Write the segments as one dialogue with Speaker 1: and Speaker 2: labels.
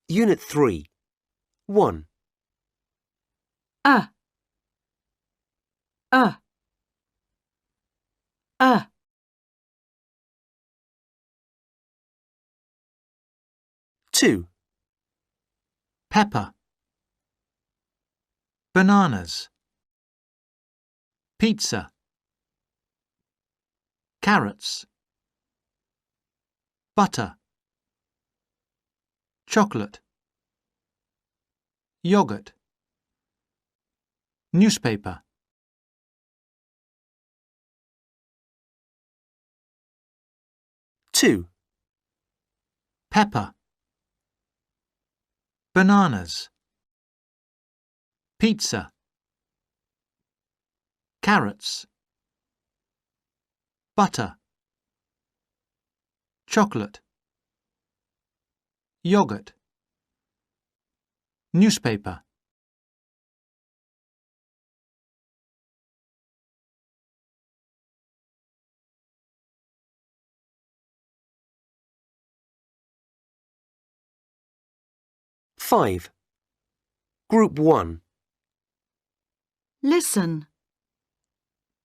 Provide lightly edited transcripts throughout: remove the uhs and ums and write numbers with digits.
Speaker 1: Unit 3. 1.
Speaker 2: A. A. A.
Speaker 1: 2.
Speaker 3: Pepper. Bananas. Pizza. Carrots. Butter. Chocolate. Yogurt. Newspaper.
Speaker 1: Two.
Speaker 3: Pepper. Bananas. Pizza. Carrots. Butter. Chocolate. Yogurt. Newspaper.
Speaker 1: Five. Group 1.
Speaker 2: Listen.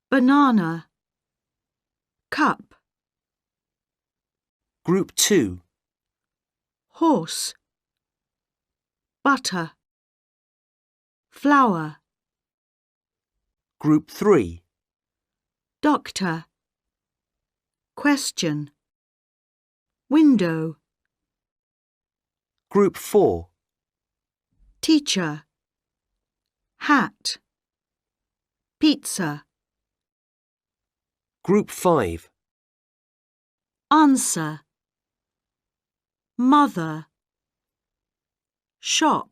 Speaker 2: Banana. Cup.
Speaker 1: Group 2.
Speaker 2: Horse. Butter. Flower.
Speaker 1: Group 3.
Speaker 2: Doctor. Question. Window.
Speaker 1: Group 4.
Speaker 2: Teacher. Hat. Pizza.
Speaker 1: Group 5.
Speaker 2: Answer. Mother. Shop.